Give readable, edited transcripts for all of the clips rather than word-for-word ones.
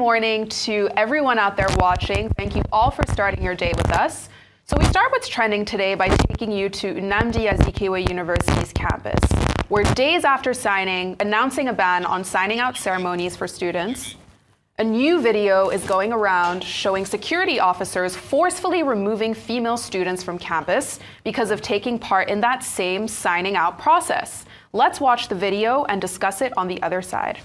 morning to everyone out there watching. Thank you all for starting your day with us. So we start what's trending today by taking you to Anambra University's campus, where days after signing, announcing a ban on signing out ceremonies for students, a new video is going around showing security officers forcefully removing female students from campus because of taking part in that same signing out process. Let's watch the video and discuss it on the other side.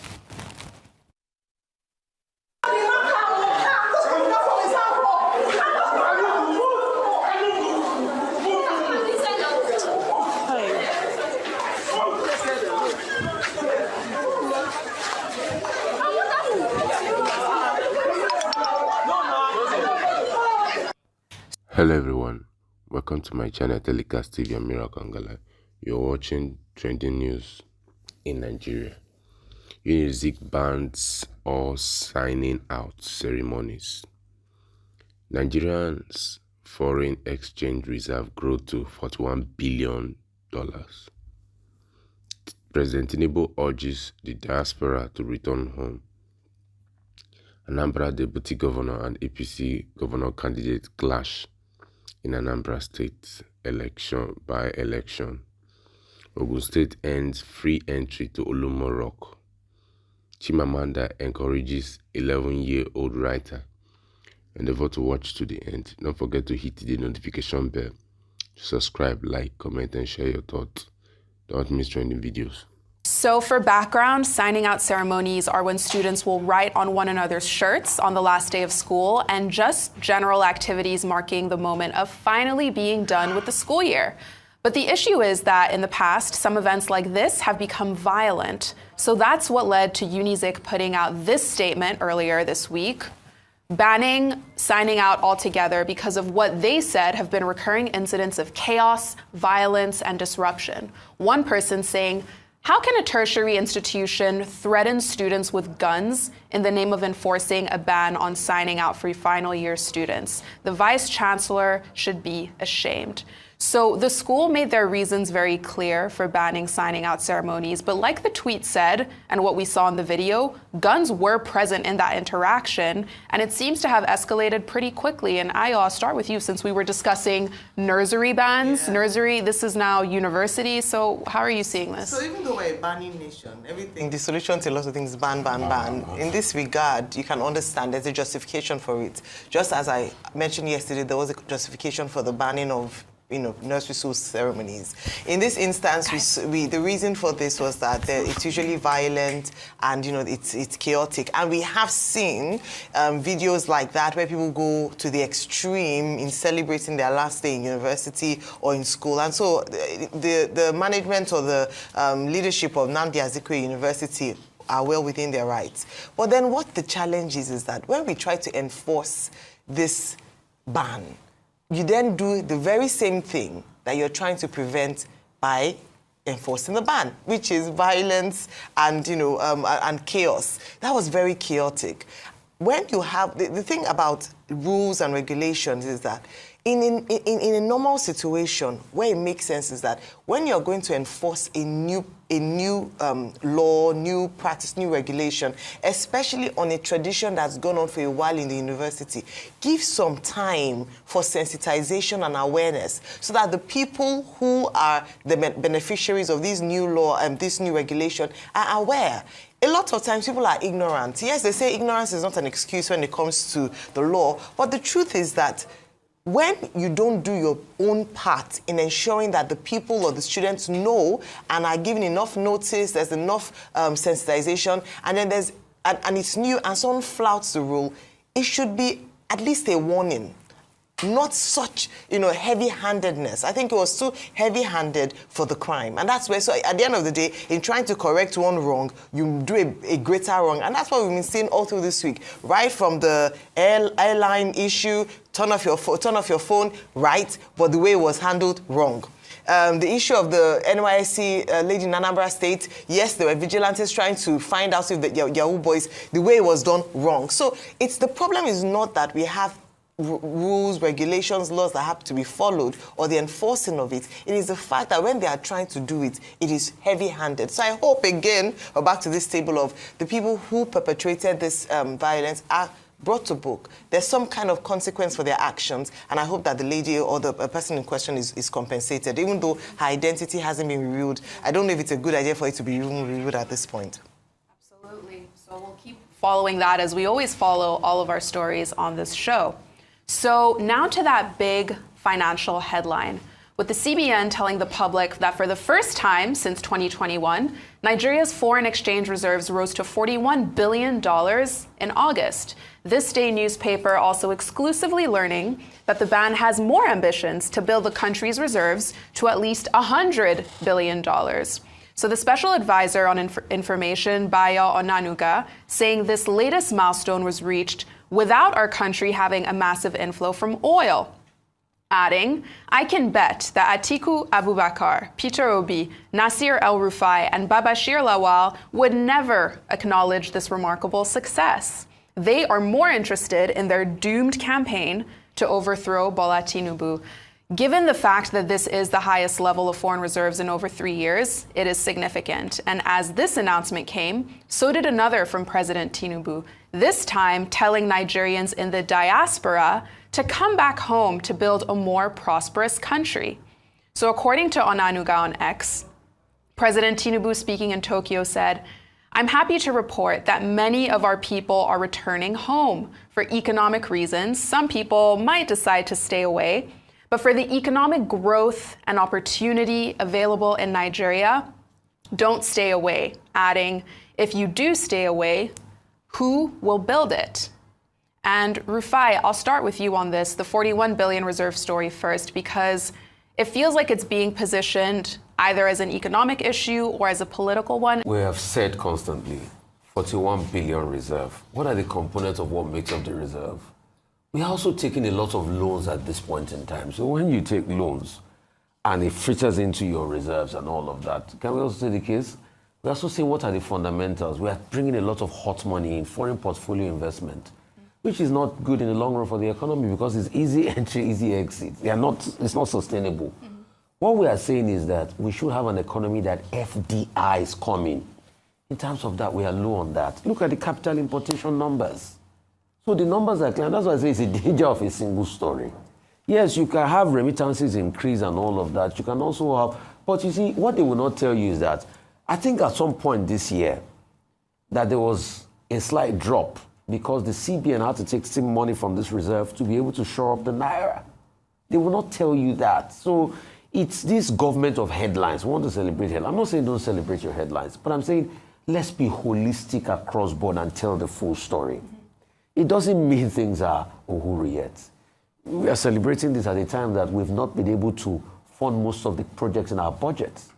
Hello everyone, welcome to my channel Telecast TV. I'm Miracle Angala. You're watching trending news in Nigeria. Music bans or signing out ceremonies. Nigerians' foreign exchange reserve grew to $41 billion. President Tinubu urges the diaspora to return home. Anambra Deputy Governor and APC Governor Candidate clash in Anambra State by-election. Ogun State ends free entry to Olumo Rock. Chimamanda encourages 11-year-old writer. Endeavor to watch to the end. Don't forget to hit the notification bell. Subscribe, like, comment, and share your thoughts. Don't miss trending videos. So for background, signing out ceremonies are when students will write on one another's shirts on the last day of school and just general activities marking the moment of finally being done with the school year. But the issue is that in the past, some events like this have become violent. So that's what led to Unizik putting out this statement earlier this week, banning signing out altogether because of what they said have been recurring incidents of chaos, violence, and disruption. One person saying, "How can a tertiary institution threaten students with guns in the name of enforcing a ban on signing out for final year students? The vice chancellor should be ashamed." So the school made their reasons very clear for banning signing out ceremonies, but like the tweet said, and what we saw in the video, guns were present in that interaction, and it seems to have escalated pretty quickly. And I'll start with you, since we were discussing nursery bans. Yeah. Nursery, this is now university, so how are you seeing this? So even though we're a banning nation, everything, the solution to a lot of things, ban. In this regard, you can understand there's a justification for it. Just as I mentioned yesterday, there was a justification for the banning of nursery school ceremonies. In this instance, the reason for this was that it's usually violent and it's chaotic, and we have seen videos like that where people go to the extreme in celebrating their last day in university or in school. And so the management or the leadership of Nnamdi Azikiwe University are well within their rights. But then what the challenge is that when we try to enforce this ban, you then do the very same thing that you're trying to prevent by enforcing the ban, which is violence and and chaos. That was very chaotic. When you have the thing about rules and regulations is that in a normal situation where it makes sense is that when you're going to enforce a new law, new practice, new regulation, especially on a tradition that's gone on for a while in the university, give some time for sensitization and awareness so that the people who are the beneficiaries of this new law and this new regulation are aware. A lot of times people are ignorant. Yes, they say ignorance is not an excuse when it comes to the law, but the truth is that when you don't do your own part in ensuring that the people or the students know and are given enough notice, there's enough sensitization, and then and it's new and someone flouts the rule, it should be at least a warning. Not such, heavy-handedness. I think it was too heavy-handed for the crime. And that's where, so at the end of the day, in trying to correct one wrong, you do a greater wrong. And that's what we've been seeing all through this week. Right from the airline issue, turn off your phone, right, but the way it was handled, wrong. The issue of the NYSC lady in Anambra State, yes, there were vigilantes trying to find out if the Yahoo boys, the way it was done, wrong. So the problem is not that we have rules, regulations, laws that have to be followed, or the enforcing of it. It is the fact that when they are trying to do it, it is heavy-handed. So I hope, again, we're back to this table of the people who perpetrated this violence are brought to book. There's some kind of consequence for their actions, and I hope that the lady or the person in question is compensated. Even though her identity hasn't been revealed, I don't know if it's a good idea for it to be even revealed at this point. Absolutely. So we'll keep following that, as we always follow all of our stories on this show. So now to that big financial headline, with the CBN telling the public that for the first time since 2021, Nigeria's foreign exchange reserves rose to $41 billion in August. This day newspaper also exclusively learning that the ban has more ambitions to build the country's reserves to at least $100 billion. So the special advisor on information, Bayo Onanuga, saying this latest milestone was reached without our country having a massive inflow from oil. Adding, I can bet that Atiku Abubakar, Peter Obi, Nasir El-Rufai, and Babashir Lawal would never acknowledge this remarkable success. They are more interested in their doomed campaign to overthrow Bola Tinubu. Given the fact that this is the highest level of foreign reserves in over 3 years, it is significant. And as this announcement came, so did another from President Tinubu, this time telling Nigerians in the diaspora to come back home to build a more prosperous country. So according to Onanuga on X, President Tinubu, speaking in Tokyo, said, I'm happy to report that many of our people are returning home. For economic reasons, some people might decide to stay away, but for the economic growth and opportunity available in Nigeria, don't stay away, adding, if you do stay away, who will build it? And Rufai, I'll start with you on this, the 41 billion reserve story first, because it feels like it's being positioned either as an economic issue or as a political one. We have said constantly, 41 billion reserve. What are the components of what makes up the reserve? We are also taking a lot of loans at this point in time. So when you take loans and it filters into your reserves and all of that, can we also say the case? We're also saying what are the fundamentals? We are bringing a lot of hot money in, foreign portfolio investment, which is not good in the long run for the economy because it's easy entry, easy exit. It's not sustainable. What we are saying is that we should have an economy that FDI is coming. In terms of that, we are low on that. Look at the capital importation numbers. So the numbers are clear. That's why I say it's a danger of a single story. Yes, you can have remittances increase and all of that. You can also have, but you see, what they will not tell you is that I think at some point this year that there was a slight drop because the CBN had to take some money from this reserve to be able to shore up the naira. They will not tell you that. So it's this government of headlines. We want to celebrate headlines. I'm not saying don't celebrate your headlines, but I'm saying let's be holistic across board and tell the full story. It doesn't mean things are uhuru yet. We are celebrating this at a time that we've not been able to fund most of the projects in our budgets.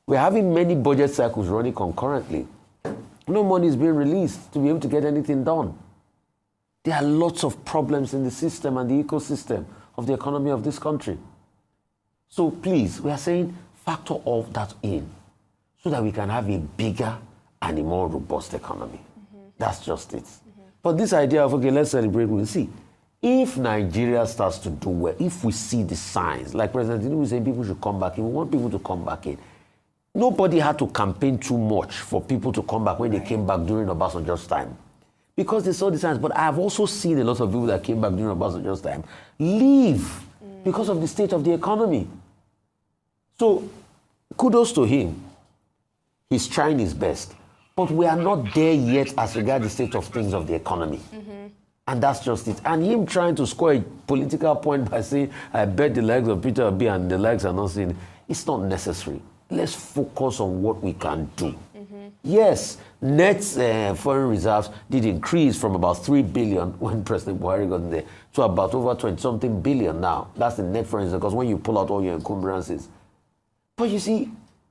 We're having many budget cycles running concurrently. No money is being released to be able to get anything done. There are lots of problems in the system and the ecosystem of the economy of this country. So please, we are saying factor all that in so that we can have a bigger and a more robust economy. That's just it. But this idea of, okay, let's celebrate, we'll see. If Nigeria starts to do well, if we see the signs, like President Tinubu was saying people should come back in, we want people to come back in. Nobody had to campaign too much for people to come back when they came back during Obasanjo's time. Because they saw the signs. But I've also seen a lot of people that came back during Obasanjo's time leave because of the state of the economy. So kudos to him. He's trying his best. But we are not there yet as regards the state of things of the economy. And that's just it. And him trying to score a political point by saying, I bet the legs of Peter Obi and the legs are not saying, it's not necessary. Let's focus on what we can do. Yes, net foreign reserves did increase from about 3 billion when President Buhari got in there to about over 20-something billion now. That's the net foreign reserves, because when you pull out all your encumbrances. But you see,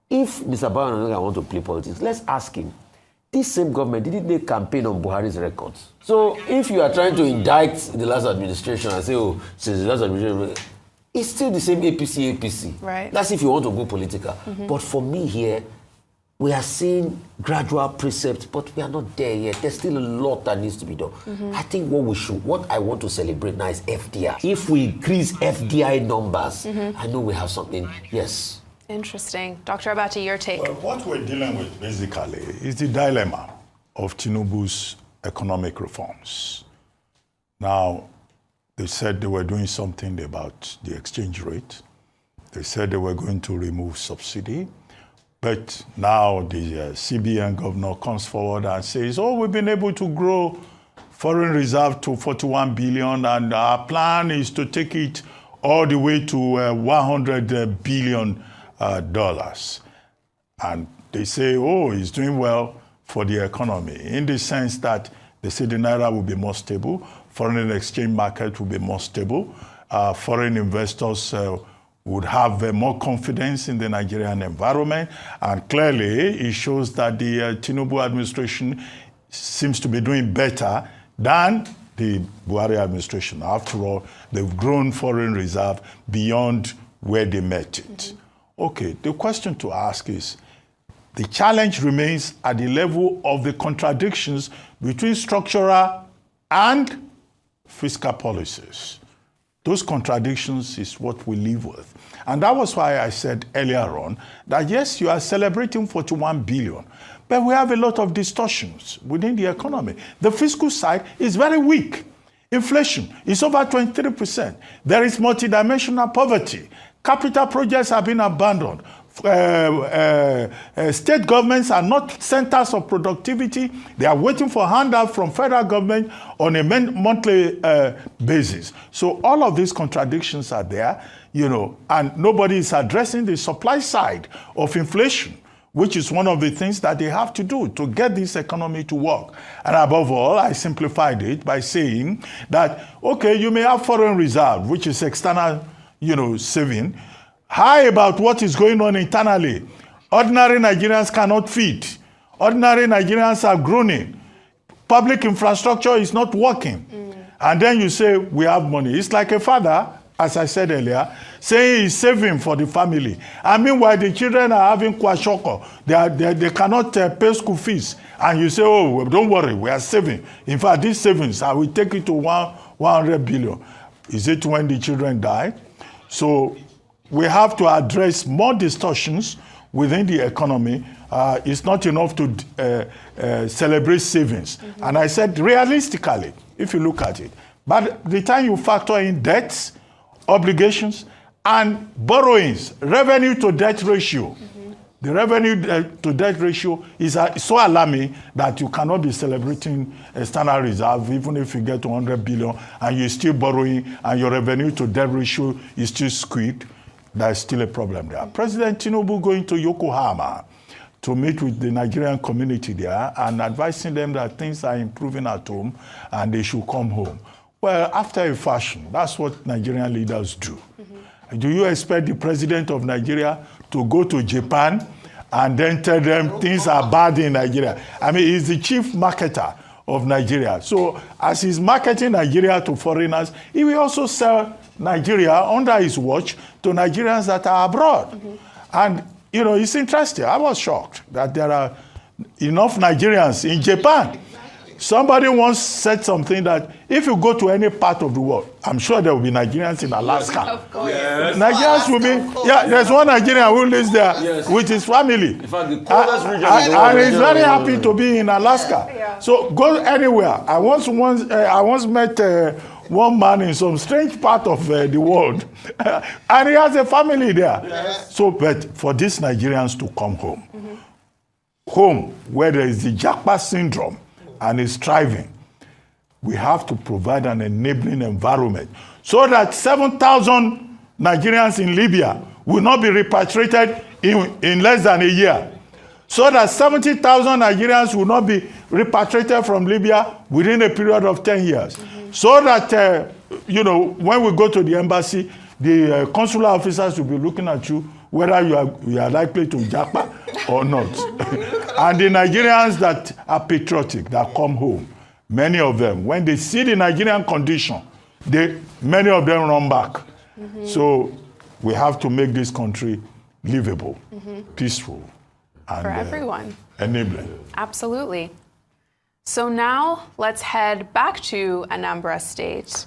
if Mr. Bayo want to play politics, let's ask him. This same government didn't make campaign on Buhari's records. So if you are trying to indict the last administration and say, oh, since the last administration, it's still the same APC. Right. That's if you want to go political. But for me here, we are seeing gradual precepts, but we are not there yet. There's still a lot that needs to be done. I think what I want to celebrate now is FDI. If we increase FDI numbers, I know we have something. Yes. Interesting. Dr. Abati, your take. Well, what we're dealing with basically is the dilemma of Tinubu's economic reforms. Now, they said they were doing something about the exchange rate. They said they were going to remove subsidy. But now the CBN governor comes forward and says, oh, we've been able to grow foreign reserve to 41 billion, and our plan is to take it all the way to $100 billion. And they say, oh, he's doing well for the economy, in the sense that they say the Naira will be more stable, foreign exchange market will be more stable, foreign investors would have more confidence in the Nigerian environment. And clearly, it shows that the Tinubu administration seems to be doing better than the Buhari administration. After all, they've grown foreign reserve beyond where they met it. Okay, the question to ask is, the challenge remains at the level of the contradictions between structural and fiscal policies. Those contradictions is what we live with. And that was why I said earlier on that, yes, you are celebrating 41 billion, but we have a lot of distortions within the economy. The fiscal side is very weak. Inflation is over 23%. There is multidimensional poverty. Capital projects have been abandoned. State governments are not centers of productivity. They are waiting for handout from federal government on a monthly basis. So all of these contradictions are there, and nobody is addressing the supply side of inflation, which is one of the things that they have to do to get this economy to work. And above all, I simplified it by saying that, okay, you may have foreign reserve, which is external, saving. How about what is going on internally? Ordinary Nigerians cannot feed. Ordinary Nigerians are groaning. Public infrastructure is not working. And then you say, we have money. It's like a father, as I said earlier, saying he's saving for the family. And meanwhile, the children are having kwashoko. They cannot pay school fees. And you say, oh, well, don't worry, we are saving. In fact, these savings, I will take it to 100 billion. Is it when the children die? So we have to address more distortions within the economy. It's not enough to celebrate savings. And I said, realistically, if you look at it, but the time you factor in debts, obligations, and borrowings, revenue to debt ratio, the revenue to debt ratio is so alarming that you cannot be celebrating external reserve, even if you get to 100 billion and you're still borrowing and your revenue to debt ratio is still skewed. There's still a problem there. President Tinubu going to Yokohama to meet with the Nigerian community there and advising them that things are improving at home and they should come home. Well, after a fashion, that's what Nigerian leaders do. Do you expect the president of Nigeria to go to Japan and then tell them things are bad in Nigeria? I mean, he's the chief marketer of Nigeria. So as he's marketing Nigeria to foreigners, he will also sell Nigeria under his watch to Nigerians that are abroad. And, it's interesting. I was shocked that there are enough Nigerians in Japan. Somebody once said something that if you go to any part of the world, I'm sure there will be Nigerians in Alaska. Of course. Yes. Nigerians will be, there's one Nigerian who lives there with his family. In fact, the coldest region and he's very happy to be in Alaska. Yeah. So go anywhere. I once met one man in some strange part of the world, and he has a family there. Yes. So, but for these Nigerians to come home, home where there is the Japa syndrome, and is thriving, we have to provide an enabling environment so that 7,000 Nigerians in Libya will not be repatriated in less than a year. So that 70,000 Nigerians will not be repatriated from Libya within a period of 10 years. So that, when we go to the embassy, the consular officers will be looking at you whether you are likely to japa or not. And the Nigerians that are patriotic, that come home, many of them, when they see the Nigerian condition, many of them run back. So we have to make this country livable, peaceful, and for everyone. Enabling. Absolutely. So now let's head back to Anambra State,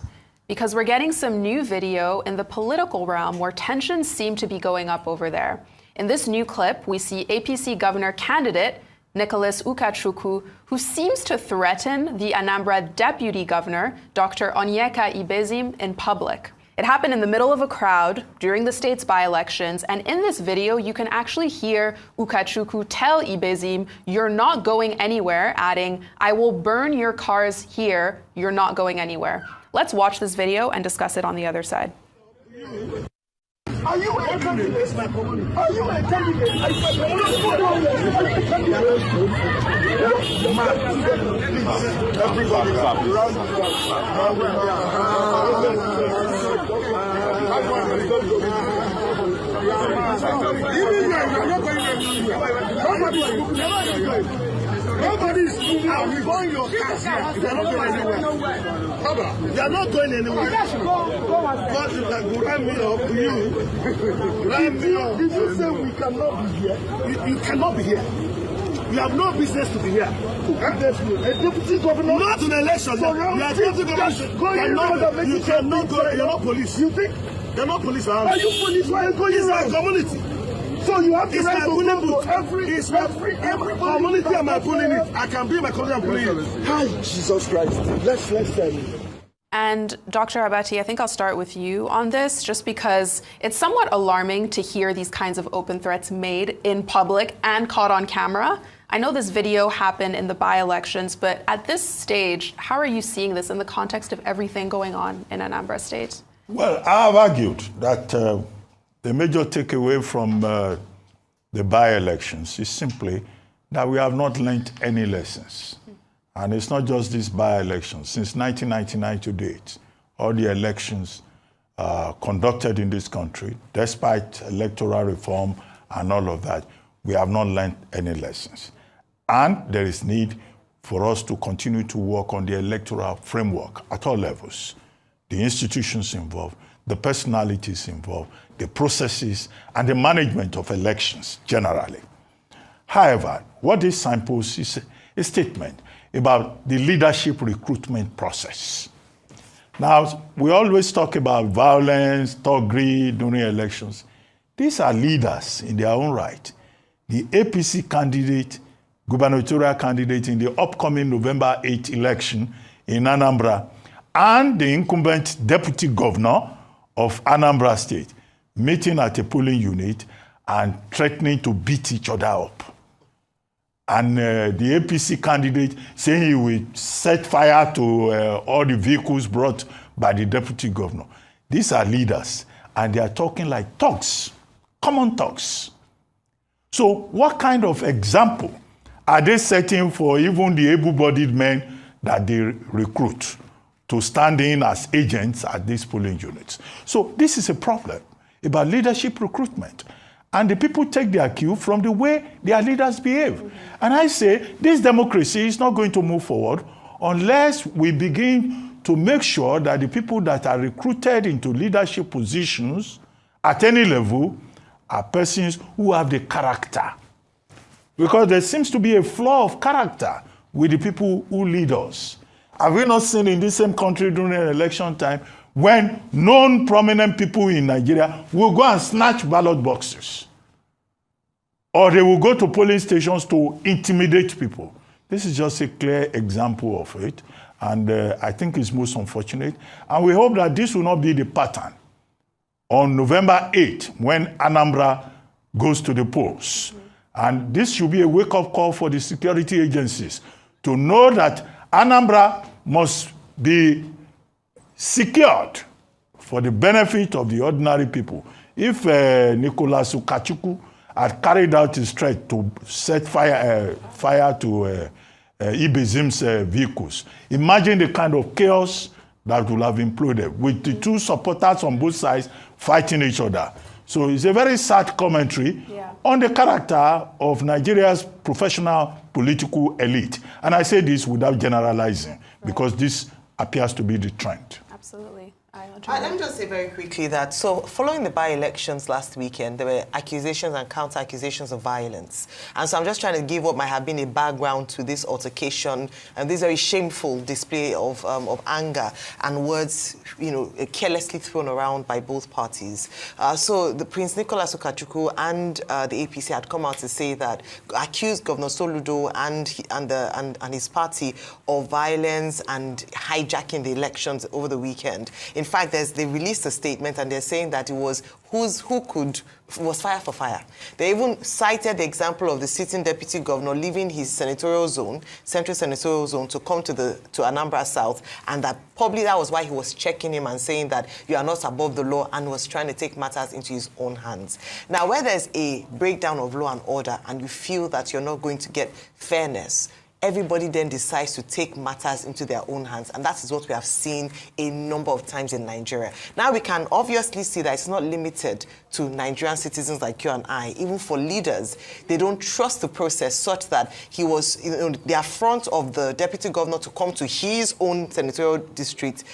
because we're getting some new video in the political realm where tensions seem to be going up over there. In this new clip, we see APC Governor Candidate Nicholas Ukachukwu, who seems to threaten the Anambra Deputy Governor, Dr. Onyeka Ibezim, in public. It happened in the middle of a crowd during the state's by-elections, and in this video, you can actually hear Ukachukwu tell Ibezim, "You're not going anywhere," adding, "I will burn your cars here, you're not going anywhere." Let's watch this video and discuss it on the other side. Are you a candidate? Are you a candidate? Nobody's moving. I'm going your cars here. They're not going anywhere. They're not going anywhere. God, you can ram me up. Did you say we cannot be here? You cannot be here. You have no business to be here. A deputy governor. Not an election. You are deputy governor. You cannot go. You're not police. You think? You're not police. Are you police? Why are you going around? Community. So you have to right to go to every community am I pulling it. I can be my community and pulling it. Hi, Jesus Christ. Let's tell you. And Dr. Abati, I think I'll start with you on this, just because it's somewhat alarming to hear these kinds of open threats made in public and caught on camera. I know this video happened in the by-elections, but at this stage, how are you seeing this in the context of everything going on in Anambra State? Well, I have argued that the major takeaway from the by-elections is simply that we have not learned any lessons. And it's not just these by-elections. Since 1999 to date, all the elections conducted in this country, despite electoral reform and all of that, we have not learned any lessons. And there is need for us to continue to work on the electoral framework at all levels. The institutions involved, the personalities involved, the processes, and the management of elections generally. However, what this signposts is a statement about the leadership recruitment process. Now, we always talk about violence, thuggery during elections. These are leaders in their own right. The APC candidate, gubernatorial candidate in the upcoming November 8th election in Anambra, and the incumbent deputy governor of Anambra State meeting at a polling unit and threatening to beat each other up. And the APC candidate saying he will set fire to all the vehicles brought by the deputy governor. These are leaders, and they are talking like thugs, common thugs. So what kind of example are they setting for even the able-bodied men that they recruit to stand in as agents at these polling units? So this is a problem about leadership recruitment. And the people take their cue from the way their leaders behave. Mm-hmm. And I say this democracy is not going to move forward unless we begin to make sure that the people that are recruited into leadership positions at any level are persons who have the character. Because there seems to be a flaw of character with the people who lead us. Have we not seen in this same country during an election time when known prominent people in Nigeria will go and snatch ballot boxes? Or they will go to polling stations to intimidate people. This is just a clear example of it. And I think it's most unfortunate. And we hope that this will not be the pattern on November 8th when Anambra goes to the polls. And this should be a wake-up call for the security agencies to know that Anambra must be secured for the benefit of the ordinary people. If Nicholas Ukachukwu had carried out his threat to set fire to Ibezim's vehicles, imagine the kind of chaos that would have imploded with the two supporters on both sides fighting each other. So it's a very sad commentary on the character of Nigeria's professional political elite. And I say this without generalizing, because this appears to be the trend. Absolutely. Let me just say very quickly that, so following the by-elections last weekend, there were accusations and counter-accusations of violence. And so I'm just trying to give what might have been a background to this altercation and this very shameful display of anger and words, carelessly thrown around by both parties. So the Prince Nicholas Ukachukwu and the APC had come out to say that, accused Governor Soludo and his party of violence and hijacking the elections over the weekend. In fact, they released a statement and they're saying that it was was fire for fire. They even cited the example of the sitting deputy governor leaving his senatorial zone, central senatorial zone, to come to Anambra South, and that probably that was why he was checking him and saying that you are not above the law, and was trying to take matters into his own hands. Now, where there's a breakdown of law and order and you feel that you're not going to get fairness, everybody then decides to take matters into their own hands. And that is what we have seen a number of times in Nigeria. Now, we can obviously see that it's not limited to Nigerian citizens like you and I. Even for leaders, they don't trust the process such that he was, the affront of the deputy governor to come to his own senatorial district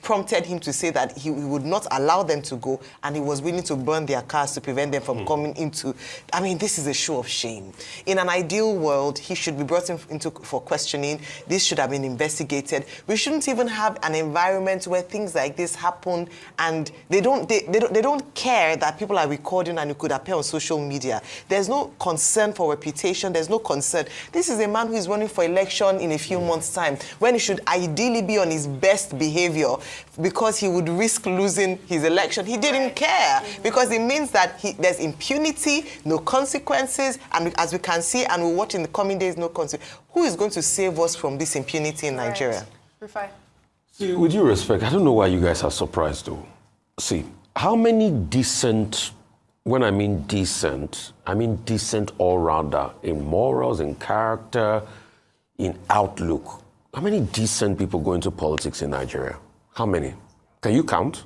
prompted him to say that he would not allow them to go, and he was willing to burn their cars to prevent them from coming into. I mean, this is a show of shame. In an ideal world, he should be brought into for questioning. This should have been investigated. We shouldn't even have an environment where things like this happen, and they don't care that people are recording and it could appear on social media. There's no concern for reputation. There's no concern. This is a man who is running for election in a few months' time, when he should ideally be on his best behavior, because he would risk losing his election. He didn't care, because it means that there's impunity, no consequences, and as we can see and we'll watch in the coming days, no consequences. Who is going to save us from this impunity in Nigeria? Rufai. See, with due respect, I don't know why you guys are surprised though. See, how many decent, when I mean decent all-rounder in morals, in character, in outlook, how many decent people go into politics in Nigeria? How many? Can you count?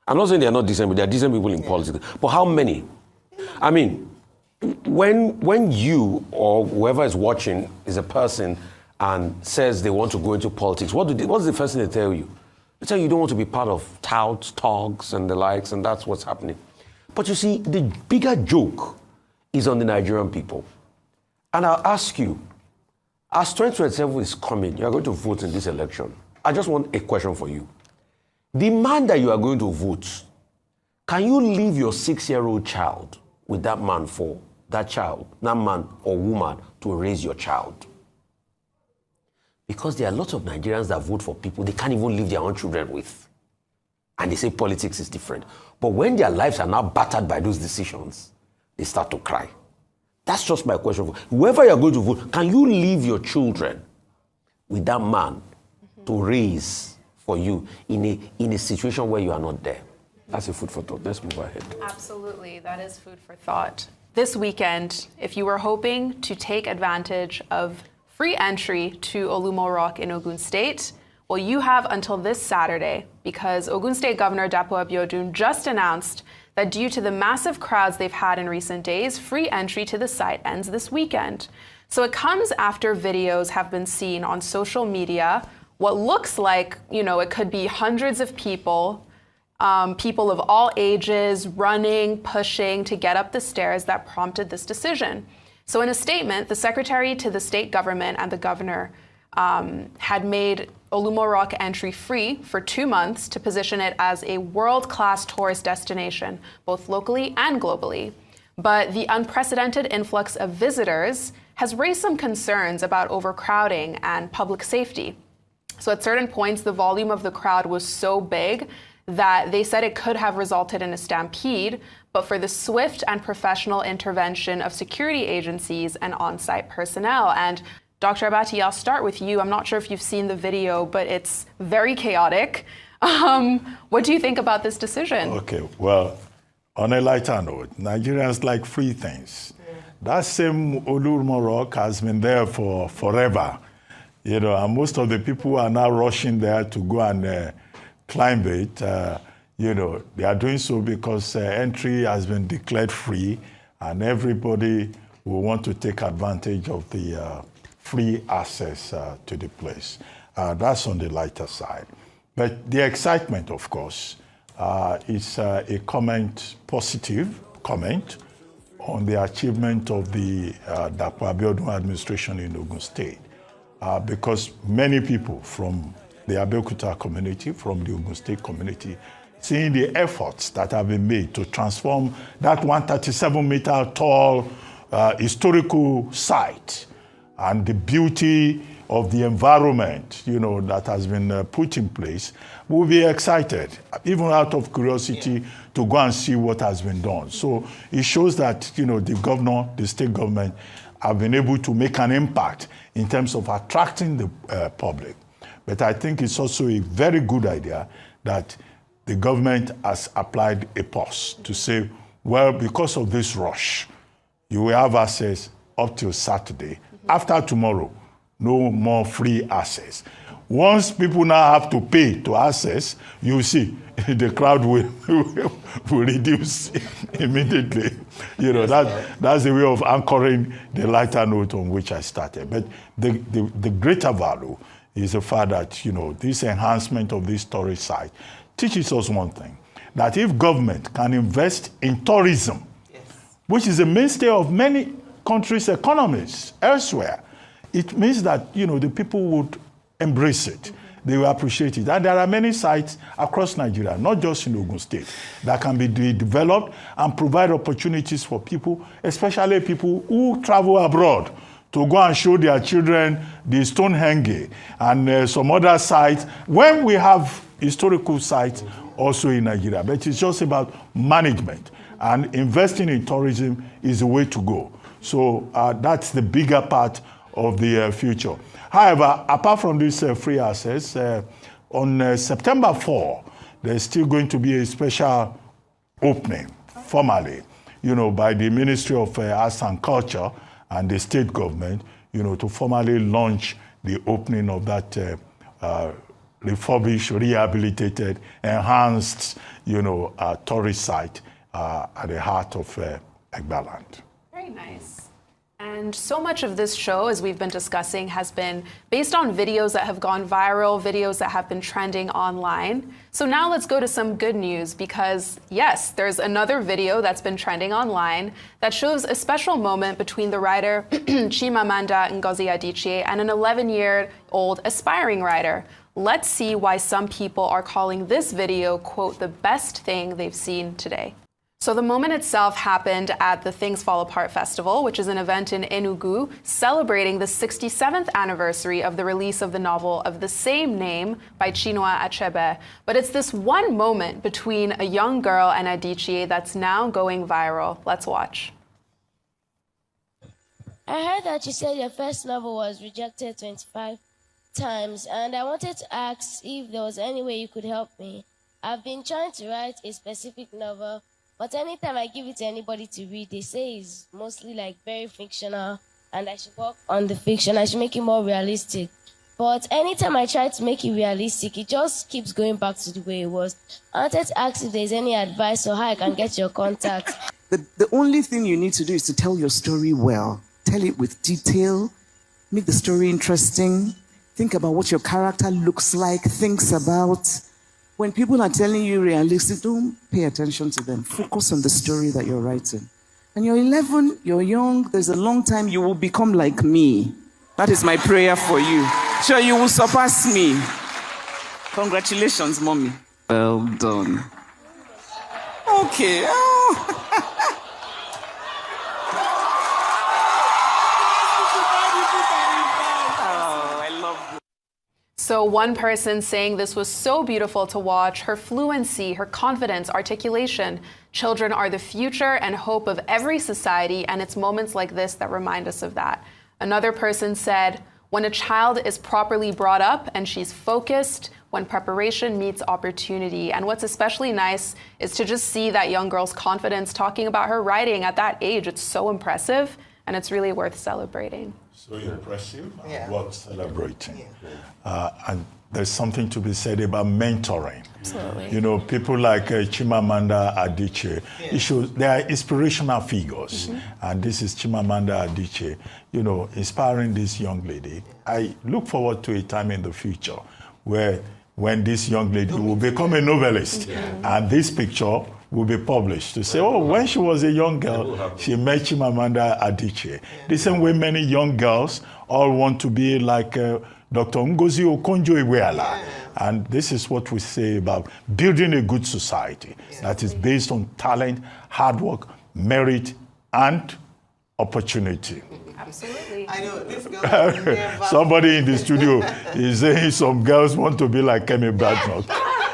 I'm not saying they're not decent, but they're decent people in politics. But how many? I mean, when you or whoever is watching is a person and says they want to go into politics, what's the first thing they tell you? They tell you don't want to be part of touts, togs, and the likes, and that's what's happening. But you see, the bigger joke is on the Nigerian people. And I'll ask you, as 2027 is coming, you're going to vote in this election. I just want a question for you. The man that you are going to vote, can you leave your 6-year-old child with that man for that child, that man or woman, to raise your child? Because there are lots of Nigerians that vote for people they can't even leave their own children with. And they say politics is different. But when their lives are now battered by those decisions, they start to cry. That's just my question. Whoever you're going to vote, can you leave your children with that man to raise for you in a situation where you are not there? That's a food for thought. Let's move ahead. Absolutely, that is food for thought. This weekend, if you were hoping to take advantage of free entry to Olumorok in Ogun State, well, you have until this Saturday, because Ogun State Governor Dapo Abiodun just announced that due to the massive crowds they've had in recent days, free entry to the site ends this weekend. So it comes after videos have been seen on social media, what looks like, it could be hundreds of people, people of all ages, running, pushing to get up the stairs, that prompted this decision. So in a statement, the secretary to the state government and the governor had made Olumorok entry free for 2 months to position it as a world-class tourist destination, both locally and globally. But the unprecedented influx of visitors has raised some concerns about overcrowding and public safety. So at certain points, the volume of the crowd was so big that they said it could have resulted in a stampede, but for the swift and professional intervention of security agencies and on-site personnel. And Dr. Abati, I'll start with you. I'm not sure if you've seen the video, but it's very chaotic. What do you think about this decision? Okay, well, on a lighter note, Nigerians like free things. That same Olumorok has been there for forever. And most of the people are now rushing there to go and climb it. They are doing so because entry has been declared free, and everybody will want to take advantage of the free access to the place. That's on the lighter side. But the excitement, of course, is a positive comment on the achievement of the Dapo Abiodun administration in Ogun State. Because many people from the Abeokuta community, from the Ogun State community, seeing the efforts that have been made to transform that 137-meter tall historical site and the beauty of the environment, that has been put in place, will be excited, even out of curiosity, to go and see what has been done. So it shows that, the governor, the state government, have been able to make an impact in terms of attracting the public. But I think it's also a very good idea that the government has applied a pause to say, well, because of this rush, you will have access up till Saturday. After tomorrow, no more free access. Once people now have to pay to access, you see the crowd will reduce immediately. That's the way of anchoring the lighter note on which I started. But the greater value is the fact that this enhancement of this tourist site teaches us one thing, that if government can invest in tourism, which is a mainstay of many countries' economies elsewhere, it means that the people would embrace it. They will appreciate it. And there are many sites across Nigeria, not just in Ogun State, that can be developed and provide opportunities for people, especially people who travel abroad, to go and show their children the Stonehenge and some other sites, when we have historical sites also in Nigeria. But it's just about management, and investing in tourism is the way to go. So that's the bigger part of the future. However, apart from this free access, on September 4, there's still going to be a special opening, formally, by the Ministry of Arts and Culture and the state government, to formally launch the opening of that refurbished, rehabilitated, enhanced, tourist site at the heart of Egbaland. Very nice. And so much of this show, as we've been discussing, has been based on videos that have gone viral, videos that have been trending online. So now let's go to some good news, because yes, there's another video that's been trending online that shows a special moment between the writer Chimamanda Ngozi Adichie and an 11-year-old aspiring writer. Let's see why some people are calling this video, quote, the best thing they've seen today. So the moment itself happened at the Things Fall Apart Festival, which is an event in Enugu celebrating the 67th anniversary of the release of the novel of the same name by Chinua Achebe. But it's this one moment between a young girl and Adichie that's now going viral. Let's watch. I heard that you said your first novel was rejected 25 times, and I wanted to ask if there was any way you could help me. I've been trying to write a specific novel, but anytime I give it to anybody to read, they say it's mostly like very fictional, and I should work on the fiction. I should make it more realistic. But anytime I try to make it realistic, it just keeps going back to the way it was. I wanted to ask if there's any advice or how I can get your contact. The only thing you need to do is to tell your story well. Tell it with detail. Make the story interesting. Think about what your character looks like, thinks about. When people are telling you realistic, don't pay attention to them. Focus on the story that you're writing. And you're 11, you're young, there's a long time you will become like me. That is my prayer for you. Sure, you will surpass me. Congratulations, mommy. Well done. Okay. Oh. So one person saying this was so beautiful to watch, her fluency, her confidence, articulation. Children are the future and hope of every society, and it's moments like this that remind us of that. Another person said, when a child is properly brought up and she's focused, when preparation meets opportunity. And what's especially nice is to just see that young girl's confidence talking about her writing at that age. It's so impressive, and it's really worth celebrating. So impressive and worth celebrating. And there's something to be said about mentoring. Absolutely. People like Chimamanda Adichie, they are inspirational figures. And this is Chimamanda Adichie, inspiring this young lady. I look forward to a time in the future where when this young lady will become a novelist. And this picture will be published to say, oh, when she was a young girl, she met Chimamanda Adichie. The same way many young girls all want to be like Dr. Ngozi Okonjo-Iweala. And this is what we say about building a good society that is based on talent, hard work, merit, and opportunity. Absolutely. I know, this girl will never... Somebody in the studio is saying some girls want to be like Kemi Bradnock.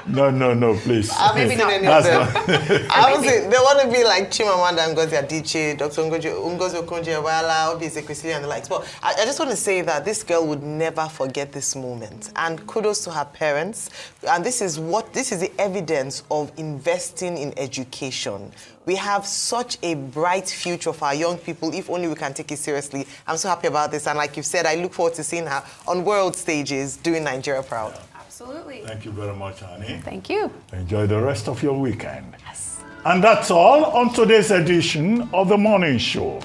No, please. Maybe not. I would say they want to be like Chimamanda Ngozi Adichie, Dr. Ngozi Okonjo-Iweala, Obaze and the likes. But I just want to say that this girl would never forget this moment. And kudos to her parents. And this is the evidence of investing in education. We have such a bright future for our young people if only we can take it seriously. I'm so happy about this. And like you've said, I look forward to seeing her on world stages doing Nigeria proud. Absolutely. Thank you very much, Annie. Thank you. Enjoy the rest of your weekend. Yes. And that's all on today's edition of The Morning Show.